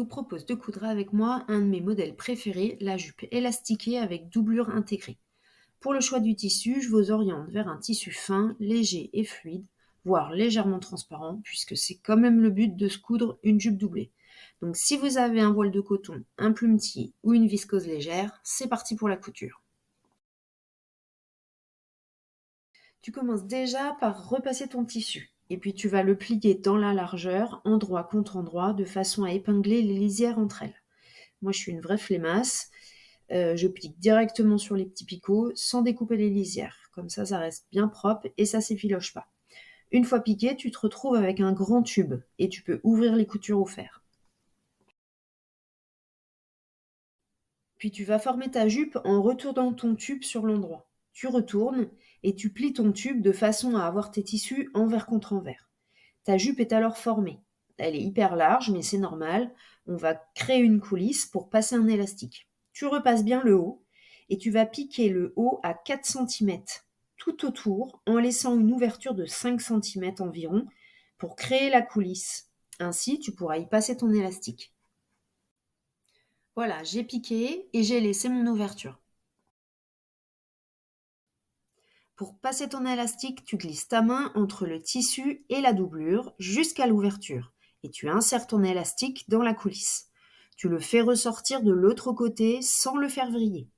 propose de coudre avec moi un de mes modèles préférés, la jupe élastiquée avec doublure intégrée. Pour le choix du tissu, je vous oriente vers un tissu fin, léger et fluide, voire légèrement transparent, puisque c'est quand même le but de se coudre une jupe doublée. Donc si vous avez un voile de coton, un plumetier ou une viscose légère, c'est parti pour la couture. Tu commences déjà par repasser ton tissu. Et puis tu vas le plier dans la largeur, endroit contre endroit, de façon à épingler les lisières entre elles. Moi, je suis une vraie flemmasse. Je plique directement sur les petits picots sans découper les lisières. Comme ça reste bien propre et ça s'effiloche pas. Une fois piqué, tu te retrouves avec un grand tube et tu peux ouvrir les coutures au fer. Puis tu vas former ta jupe en retournant ton tube sur l'endroit. Tu retournes et tu plies ton tube de façon à avoir tes tissus envers contre envers. Ta jupe est alors formée. Elle est hyper large, mais c'est normal. On va créer une coulisse pour passer un élastique. Tu repasses bien le haut et tu vas piquer le haut à 4 centimètres tout autour en laissant une ouverture de 5 centimètres environ pour créer la coulisse. Ainsi, tu pourras y passer ton élastique. Voilà, j'ai piqué et j'ai laissé mon ouverture. Pour passer ton élastique, tu glisses ta main entre le tissu et la doublure jusqu'à l'ouverture et tu insères ton élastique dans la coulisse. Tu le fais ressortir de l'autre côté sans le faire vriller.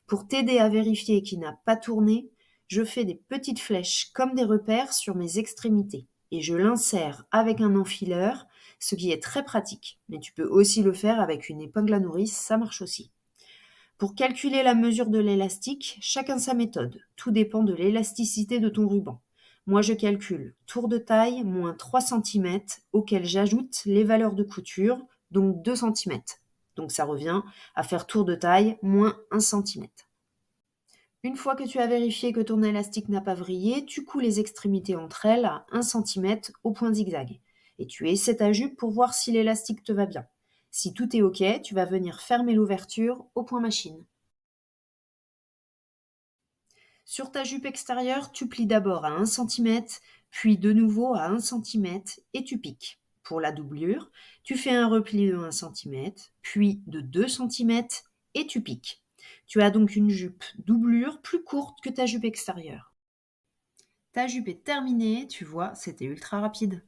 Pour t'aider à vérifier qu'il n'a pas tourné, je fais des petites flèches comme des repères sur mes extrémités et je l'insère avec un enfileur, ce qui est très pratique. Mais tu peux aussi le faire avec une épingle à nourrice, ça marche aussi. Pour calculer la mesure de l'élastique, chacun sa méthode. Tout dépend de l'élasticité de ton ruban. Moi, je calcule tour de taille moins 3 centimètres, auquel j'ajoute les valeurs de couture, donc 2 centimètres. Donc ça revient à faire tour de taille moins 1 centimètre. Une fois que tu as vérifié que ton élastique n'a pas vrillé, tu couds les extrémités entre elles à 1 centimètre au point zigzag. Et tu essaies ta jupe pour voir si l'élastique te va bien. Si tout est OK, tu vas venir fermer l'ouverture au point machine. Sur ta jupe extérieure, tu plies d'abord à 1 centimètre, puis de nouveau à 1 centimètre et tu piques. Pour la doublure, tu fais un repli de 1 centimètre, puis de 2 centimètres et tu piques. Tu as donc une jupe doublure plus courte que ta jupe extérieure. Ta jupe est terminée, tu vois, c'était ultra rapide.